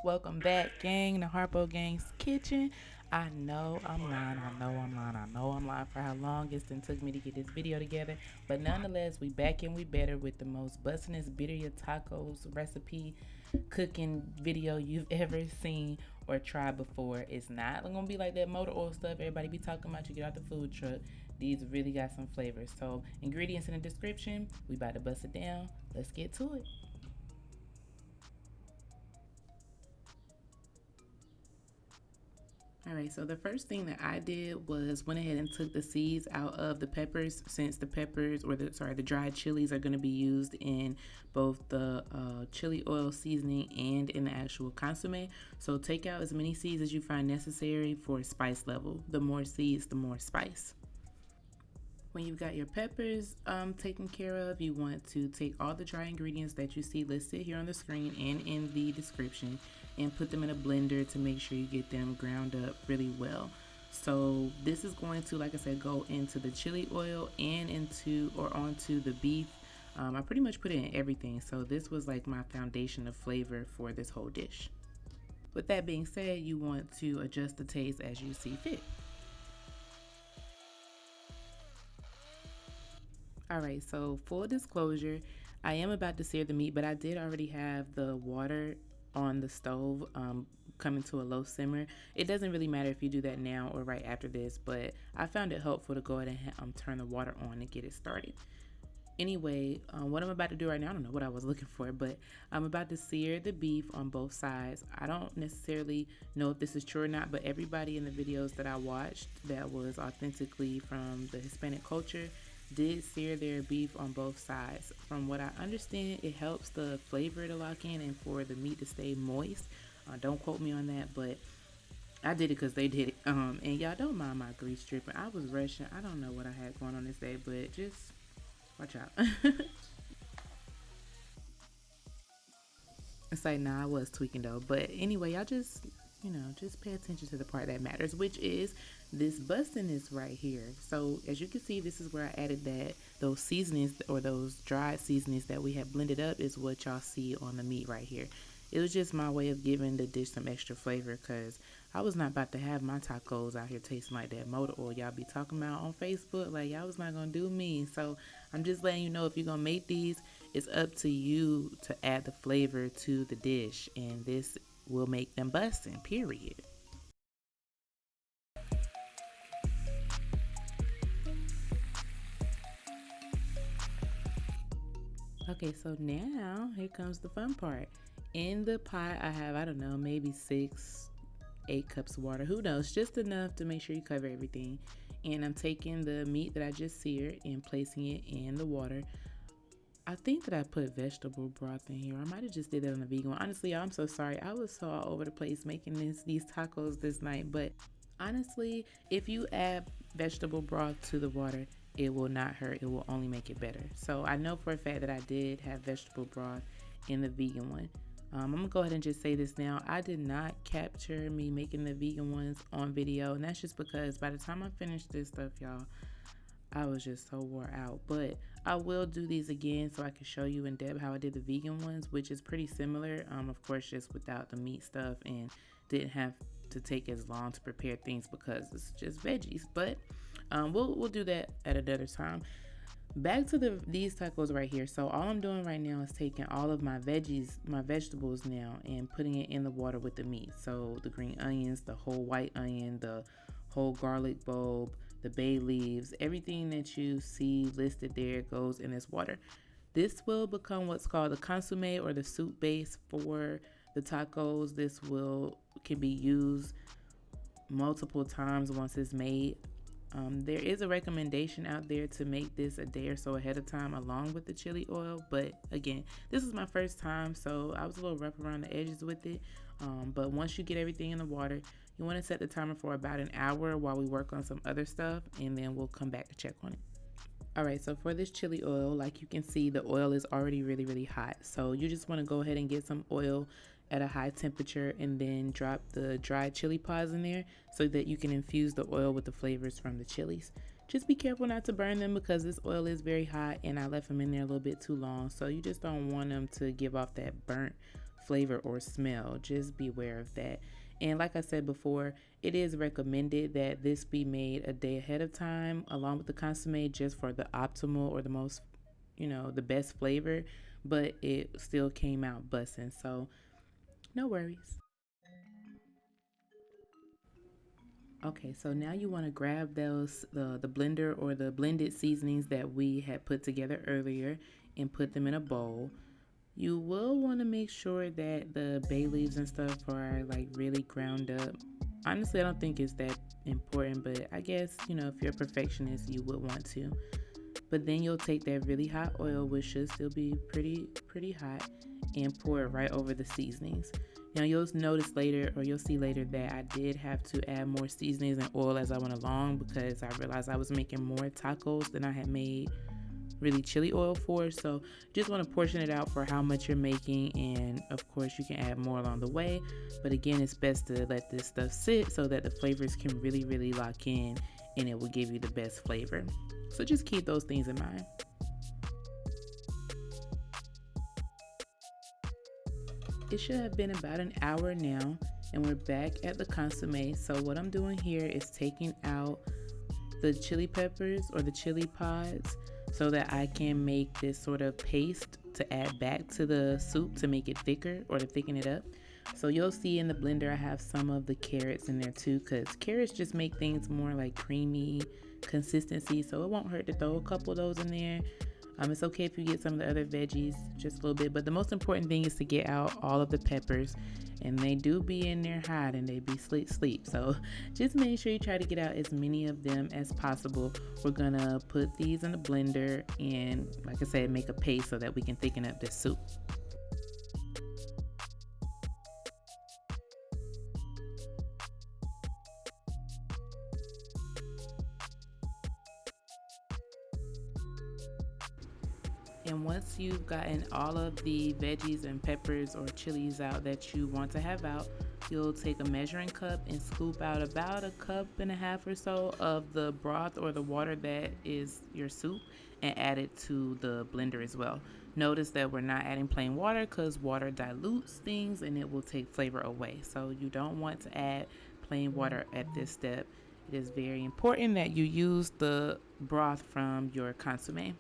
Welcome back, gang, to Harpo Gang's Kitchen. I know I'm lying, I know I'm lying for how long it's been took me to get this video together. But nonetheless, we back and we better with the most bussinest birria tacos recipe cooking video you've ever seen or tried before. It's not gonna be like that motor oil stuff everybody be talking about you get out the food truck. These really got some flavors. So ingredients in the description. We about to bust it down. Let's get to it. Alright, so the first thing that I did was went ahead and took the seeds out of the peppers, since the peppers, or the dried chilies are going to be used in both the chili oil seasoning and in the actual consomme. So take out as many seeds as you find necessary for spice level. The more seeds, the more spice. When you've got your peppers taken care of, you want to take all the dry ingredients that you see listed here on the screen and in the description and put them in a blender to make sure you get them ground up really well. So this is going to, like I said, go into the chili oil and into or onto the beef. I pretty much put it in everything, so this was like my foundation of flavor for this whole dish. With that being said, you want to adjust the taste as you see fit. Alright, so full disclosure, I am about to sear the meat, but I did already have the water on the stove coming to a low simmer. It doesn't really matter if you do that now or right after this, but I found it helpful to go ahead and turn the water on to get it started. Anyway, what I'm about to do right now, I don't know what I was looking for, but I'm about to sear the beef on both sides. I don't necessarily know if this is true or not, but everybody in the videos that I watched that was authentically from the Hispanic culture did sear their beef on both sides. From what I understand, it helps the flavor to lock in and for the meat to stay moist. Don't quote me on that, but I did it because they did it. And y'all don't mind my grease dripping. I was rushing. I don't know what I had going on this day, but just watch out. It's like, nah, I was tweaking though. But anyway, y'all just, just pay attention to the part that matters, which is this bussin is right here. So as you can see, this is where I added those seasonings or those dried seasonings that we have blended up is what y'all see on the meat right here. It was just my way of giving the dish some extra flavor because I was not about to have my tacos out here tasting like that motor oil y'all be talking about on Facebook. Like, y'all was not gonna do me. So I'm just letting you know, if you're gonna make these, it's up to you to add the flavor to the dish, and this will make them bussin', period. Okay, so now here comes the fun part. In the pot, I have, I don't know, maybe 8 cups of water. Who knows? Just enough to make sure you cover everything. And I'm taking the meat that I just seared and placing it in the water. I think that I put vegetable broth in here. I might have just did that on the vegan one. Honestly, I'm so sorry. I was so all over the place making these tacos this night. But honestly, if you add vegetable broth to the water, it will not hurt. It will only make it better. So I know for a fact that I did have vegetable broth in the vegan one. I'm gonna go ahead and just say this now. I did not capture me making the vegan ones on video, and that's just because by the time I finished this stuff, y'all, I was just so wore out. But I will do these again so I can show you in depth how I did the vegan ones, which is pretty similar. Of course, just without the meat stuff, and didn't have to take as long to prepare things because it's just veggies. But we'll do that at another time. Back to these tacos right here. So all I'm doing right now is taking all of my vegetables now, and putting it in the water with the meat. So the green onions, the whole white onion, the whole garlic bulb, the bay leaves, everything that you see listed there goes in this water. This will become what's called the consomme, or the soup base for the tacos. This can be used multiple times once it's made. There is a recommendation out there to make this a day or so ahead of time along with the chili oil, but again, this is my first time, so I was a little rough around the edges with it. But once you get everything in the water, you want to set the timer for about an hour while we work on some other stuff, and then we'll come back to check on it. Alright, so for this chili oil, like you can see, the oil is already really hot. So you just want to go ahead and get some oil at a high temperature and then drop the dried chili pods in there so that you can infuse the oil with the flavors from the chilies. Just be careful not to burn them because this oil is very hot and I left them in there a little bit too long. So you just don't want them to give off that burnt flavor or smell. Just beware of that. And like I said before, it is recommended that this be made a day ahead of time along with the consomme, just for the optimal or the most, the best flavor. But it still came out bussin', so no worries. Okay, so now you want to grab the blender or the blended seasonings that we had put together earlier and put them in a bowl. You will want to make sure that the bay leaves and stuff are like really ground up. Honestly, I don't think it's that important, but I guess, if you're a perfectionist, you would want to. But then you'll take that really hot oil, which should still be pretty hot, and pour it right over the seasonings. Now you'll notice later, or you'll see later, that I did have to add more seasonings and oil as I went along because I realized I was making more tacos than I had made really chili oil for. So just want to portion it out for how much you're making, and of course you can add more along the way, but again, it's best to let this stuff sit so that the flavors can really lock in and it will give you the best flavor. So just keep those things in mind. It should have been about an hour now, and we're back at the consomme. So what I'm doing here is taking out the chili peppers or the chili pods so that I can make this sort of paste to add back to the soup to make it thicker or to thicken it up. So you'll see in the blender I have some of the carrots in there too, because carrots just make things more like creamy consistency, so it won't hurt to throw a couple of those in there. It's okay if you get some of the other veggies, just a little bit, but the most important thing is to get out all of the peppers, and they do be in there hiding, they be sleep. So just make sure you try to get out as many of them as possible. We're gonna put these in the blender and, like I said, make a paste so that we can thicken up this soup. And once you've gotten all of the veggies and peppers or chilies out that you want to have out, you'll take a measuring cup and scoop out about a cup and a half or so of the broth or the water that is your soup and add it to the blender as well. Notice that we're not adding plain water because water dilutes things and it will take flavor away. So you don't want to add plain water at this step. It is very important that you use the broth from your consomme.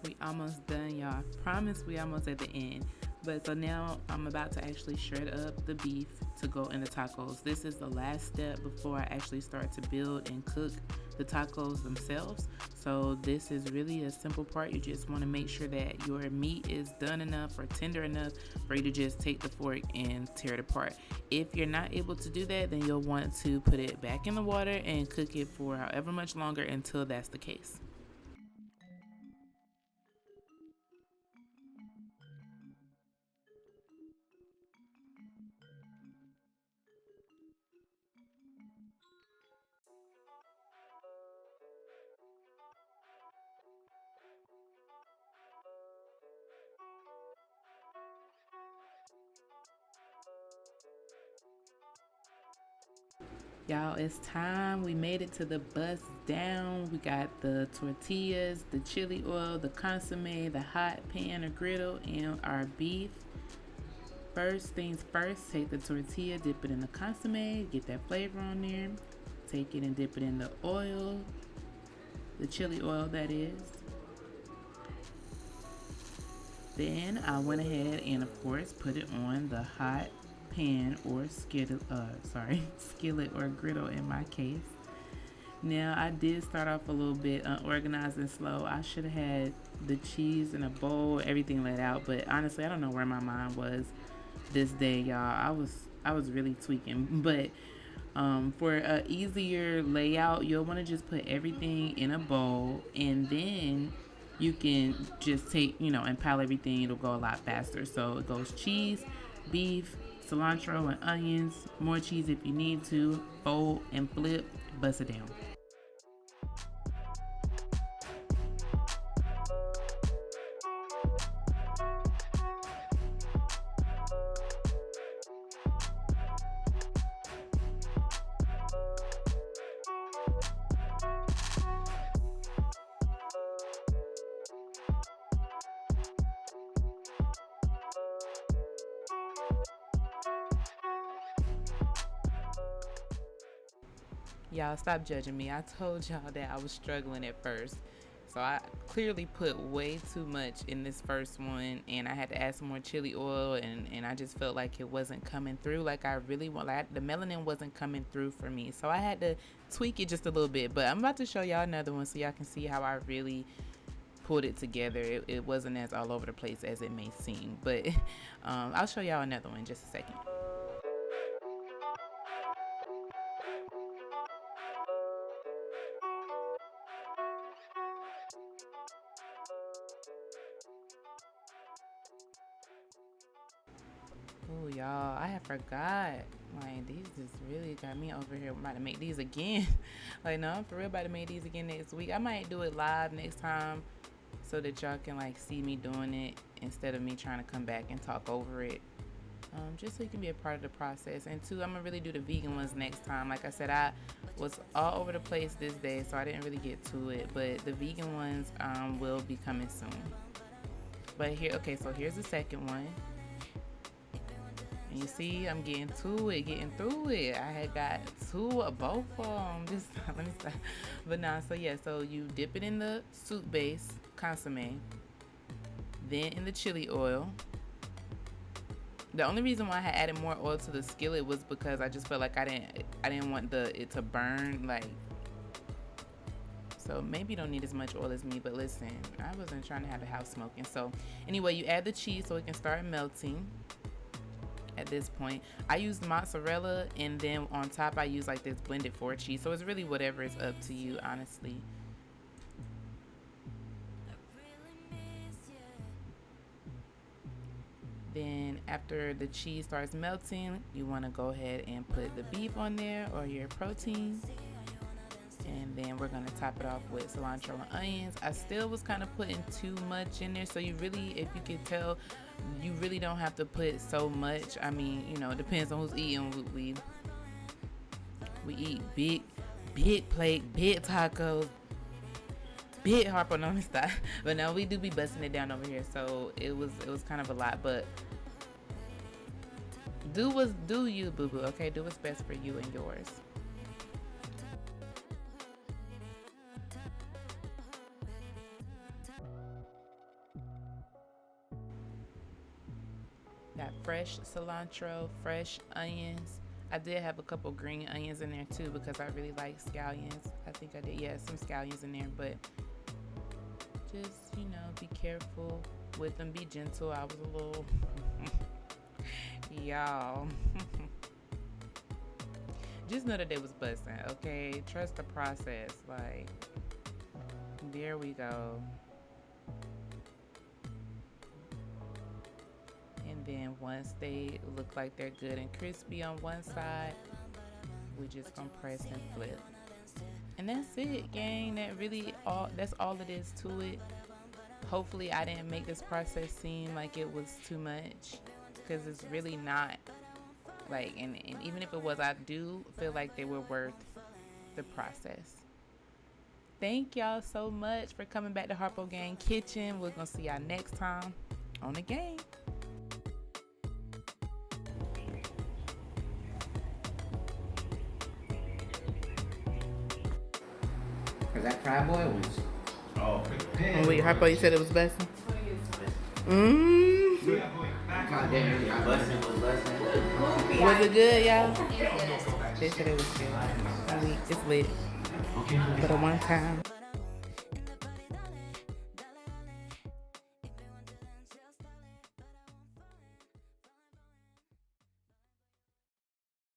We almost done, y'all. I promise we almost at the end. But so now I'm about to actually shred up the beef to go in the tacos. This is the last step before I actually start to build and cook the tacos themselves. So this is really a simple part. You just want to make sure that your meat is done enough or tender enough for you to just take the fork and tear it apart. If you're not able to do that, then you'll want to put it back in the water and cook it for however much longer until that's the case. Y'all, it's time. We made it to the bus down. We got the tortillas, the chili oil, the consomme, the hot pan or griddle, and our beef. First things first, take the tortilla, dip it in the consomme, get that flavor on there. Take it and dip it in the oil, the chili oil that is. Then I went ahead and of course put it on the hot pan or skillet or griddle in my case. Now I did start off a little bit unorganized and slow. I should have had the cheese in a bowl, everything laid out, but honestly I don't know where my mind was this day, y'all. I was really tweaking, but for a easier layout, you'll want to just put everything in a bowl, and then you can just take, and pile everything. It'll go a lot faster. So it goes cheese, beef, cilantro, and onions. More cheese if you need to. Fold and flip. Bust it down. Y'all, stop judging me. I told y'all that I was struggling at first. So I clearly put way too much in this first one, and I had to add some more chili oil, and I just felt like it wasn't coming through like I really want. Like the melanin wasn't coming through for me. So I had to tweak it just a little bit. But I'm about to show y'all another one so y'all can see how I really pulled it together. It wasn't as all over the place as it may seem. But I'll show y'all another one in just a second. Oh, y'all, I had forgot. Like, these just really got me over here. I'm about to make these again. Like, no, I'm for real about to make these again next week. I might do it live next time so that y'all can, like, see me doing it instead of me trying to come back and talk over it. Just so you can be a part of the process. And, two, I'm going to really do the vegan ones next time. Like I said, I was all over the place this day, so I didn't really get to it. But the vegan ones will be coming soon. But here, okay, so here's the second one. And you see, I'm getting through it. I had got two of both of them this time. Let me stop. But nah, so yeah, so you dip it in the soup base, consomme, then in the chili oil. The only reason why I had added more oil to the skillet was because I just felt like I didn't want it to burn, like. So maybe you don't need as much oil as me, but listen, I wasn't trying to have the house smoking. So anyway, you add the cheese so it can start melting. At this point, I used mozzarella, and then on top I use like this blended 4 cheese. So it's really whatever is up to you, honestly. Then after the cheese starts melting, you want to go ahead and put the beef on there or your protein. And then we're going to top it off with cilantro and onions. I still was kind of putting too much in there. So you really, if you can tell, you really don't have to put so much. I mean, it depends on who's eating. We eat big plate, big tacos, big harp on this stuff. But now we do be busting it down over here. So it was kind of a lot. But do you, boo-boo, okay? Do what's best for you and yours. Got fresh cilantro, fresh onions. I did have a couple green onions in there too because I really like scallions. I think I did, yeah, some scallions in there, but just, be careful with them, be gentle. I was a little, y'all. Just know that they was busting, okay? Trust the process, like, there we go. Then once they look like they're good and crispy on one side, we just gonna press and flip. And that's it, gang. That's all it is to it. Hopefully I didn't make this process seem like it was too much, because it's really not. Like, and even if it was, I do feel like they were worth the process. Thank y'all so much for coming back to Harpo Gang Kitchen. We're gonna see y'all next time on the game. Cause that fry boy was. Oh wait, Harpo, you said it was bussin'? Was it good, y'all? They said it was good. It's lit. For the one time.